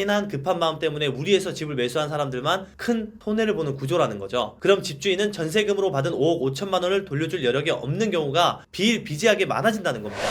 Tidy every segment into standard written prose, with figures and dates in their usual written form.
괜한 급한 마음 때문에 무리해서 집을 매수한 사람들만 큰 손해를 보는 구조라는 거죠. 그럼 집주인은 전세금으로 받은 5억 5천만 원을 돌려줄 여력이 없는 경우가 비일비재하게 많아진다는 겁니다.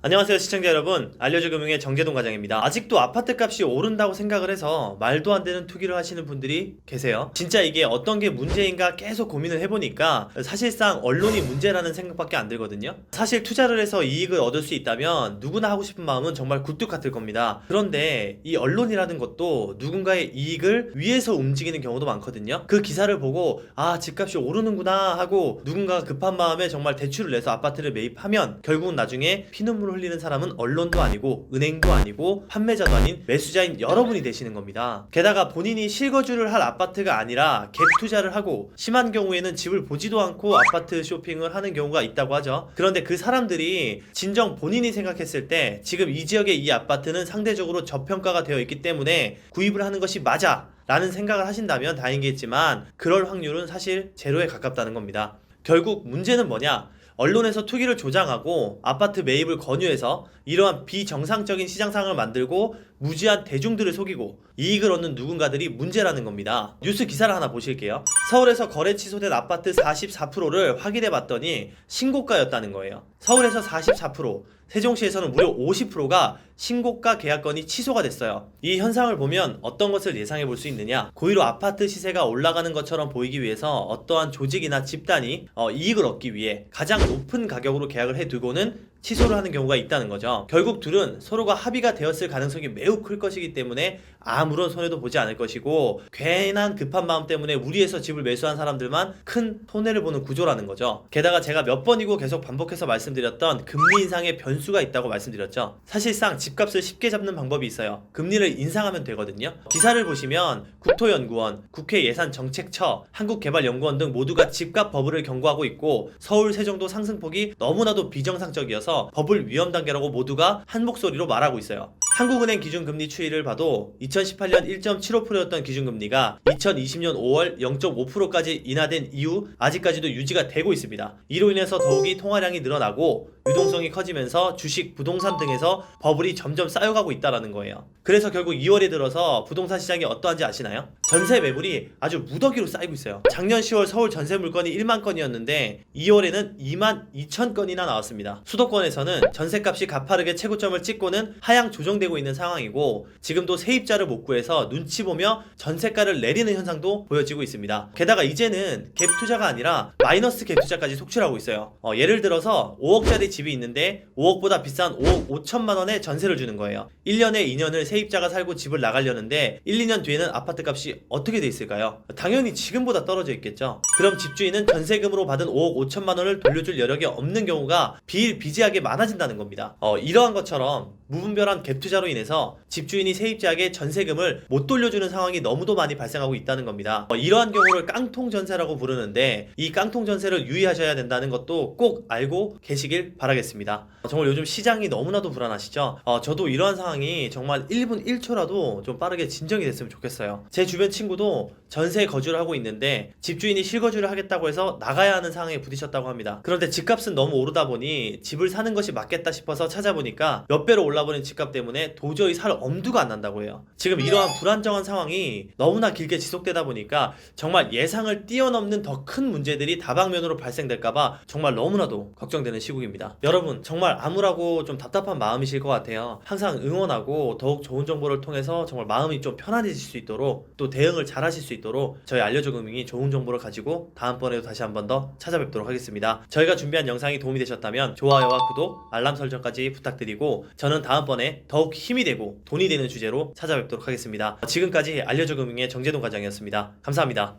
안녕하세요 시청자 여러분, 알려줘 금융의 정재동 과장입니다. 아직도 아파트 값이 오른다고 생각을 해서 말도 안 되는 투기를 하시는 분들이 계세요. 진짜 이게 어떤 게 문제인가 계속 고민을 해보니까 사실상 언론이 문제라는 생각밖에 안 들거든요. 사실 투자를 해서 이익을 얻을 수 있다면 누구나 하고 싶은 마음은 정말 굴뚝 같을 겁니다. 그런데 이 언론이라는 것도 누군가의 이익을 위해서 움직이는 경우도 많거든요. 그 기사를 보고 아, 집값이 오르는구나 하고 누군가가 급한 마음에 정말 대출을 내서 아파트를 매입하면 결국은 나중에 피눈물을 흘리는 사람은 언론도 아니고 은행도 아니고 판매자도 아닌 매수자인 여러분이 되시는 겁니다. 게다가 본인이 실거주를 할 아파트가 아니라 갭 투자를 하고 심한 경우에는 집을 보지도 않고 아파트 쇼핑을 하는 경우가 있다고 하죠. 그런데 그 사람들이 진정 본인이 생각했을 때 지금 이 지역의 이 아파트는 상대적으로 저평가가 되어 있기 때문에 구입을 하는 것이 맞아 라는 생각을 하신다면 다행이겠지만 그럴 확률은 사실 제로에 가깝다는 겁니다. 결국 문제는 뭐냐? 언론에서 투기를 조장하고 아파트 매입을 권유해서 이러한 비정상적인 시장 상황을 만들고 무지한 대중들을 속이고 이익을 얻는 누군가들이 문제라는 겁니다. 뉴스 기사를 하나 보실게요. 서울에서 거래 취소된 아파트 44%를 확인해 봤더니 신고가였다는 거예요. 서울에서 44%, 세종시에서는 무려 50%가 신고가 계약건이 취소가 됐어요. 이 현상을 보면 어떤 것을 예상해 볼 수 있느냐? 고의로 아파트 시세가 올라가는 것처럼 보이기 위해서 어떠한 조직이나 집단이 이익을 얻기 위해 가장 높은 가격으로 계약을 해두고는 취소를 하는 경우가 있다는 거죠. 결국 둘은 서로가 합의가 되었을 가능성이 매우 클 것이기 때문에 아무런 손해도 보지 않을 것이고 괜한 급한 마음 때문에 무리해서 집을 매수한 사람들만 큰 손해를 보는 구조라는 거죠. 게다가 제가 몇 번이고 계속 반복해서 말씀드렸던 금리 인상의 변수가 있다고 말씀드렸죠. 사실상 집값을 쉽게 잡는 방법이 있어요. 금리를 인상하면 되거든요. 기사를 보시면 국토연구원, 국회 예산정책처, 한국개발연구원 등 모두가 집값 버블을 경고하고 있고 서울 세종도 상승폭이 너무나도 비정상적이어서 버블 위험 단계라고 모두가 한 목소리로 말하고 있어요. 한국은행 기준금리 추이를 봐도 2018년 1.75%였던 기준금리가 2020년 5월 0.5%까지 인하된 이후 아직까지도 유지가 되고 있습니다. 이로 인해서 더욱이 통화량이 늘어나고 유동성이 커지면서 주식, 부동산 등에서 버블이 점점 쌓여가고 있다는 거예요. 그래서 결국 2월에 들어서 부동산 시장이 어떠한지 아시나요? 전세 매물이 아주 무더기로 쌓이고 있어요. 작년 10월 서울 전세 물건이 1만 건이었는데 2월에는 2만 2천 건이나 나왔습니다. 수도권에서는 전세값이 가파르게 최고점을 찍고는 하향 조정되고 있는 상황이고 지금도 세입자를 못 구해서 눈치 보며 전세가를 내리는 현상도 보여지고 있습니다. 게다가 이제는 갭 투자가 아니라 마이너스 갭 투자까지 속출하고 있어요. 예를 들어서 5억짜리 집이 있는데 5억보다 비싼 5억 5천만 원에 전세를 주는 거예요. 1년에 2년을 세입자가 살고 집을 나가려는데 1, 2년 뒤에는 아파트 값이 어떻게 돼 있을까요? 당연히 지금보다 떨어져 있겠죠. 그럼 집주인은 전세금으로 받은 5억 5천만 원을 돌려줄 여력이 없는 경우가 비일비재하게 많아진다는 겁니다. 이러한 것처럼 무분별한 갭 투자로 인해서 집주인이 세입자에게 전세금을 못 돌려주는 상황이 너무도 많이 발생하고 있다는 겁니다. 이러한 경우를 깡통 전세라고 부르는데 이 깡통 전세를 유의하셔야 된다는 것도 꼭 알고 계시길 바라겠습니다. 정말 요즘 시장이 너무나도 불안하시죠? 저도 이러한 상황이 정말 1분 1초라도 좀 빠르게 진정이 됐으면 좋겠어요. 제 주변 친구도 전세 거주를 하고 있는데 집주인이 실거주를 하겠다고 해서 나가야 하는 상황에 부딪혔다고 합니다. 그런데 집값은 너무 오르다 보니 집을 사는 것이 맞겠다 싶어서 찾아보니까 몇 배로 올라버린 집값 때문에 도저히 살 엄두가 안 난다고 해요. 지금 이러한 불안정한 상황이 너무나 길게 지속되다 보니까 정말 예상을 뛰어넘는 더 큰 문제들이 다방면으로 발생될까봐 정말 너무나도 걱정되는 시국입니다. 여러분 정말 암울하고 좀 답답한 마음이실 것 같아요. 항상 응원하고 더욱 좋은 정보를 통해서 정말 마음이 좀 편안해질 수 있도록 또 대응을 잘 하실 수 있도록 저희 알려줘 금융이 좋은 정보를 가지고 다음번에도 다시 한 번 더 찾아뵙도록 하겠습니다. 저희가 준비한 영상이 도움이 되셨다면 좋아요와 구독, 알람 설정까지 부탁드리고 저는 다음번에 더욱 힘이 되고 돈이 되는 주제로 찾아뵙도록 하겠습니다. 지금까지 알려줘 금융의 정재동 과장이었습니다. 감사합니다.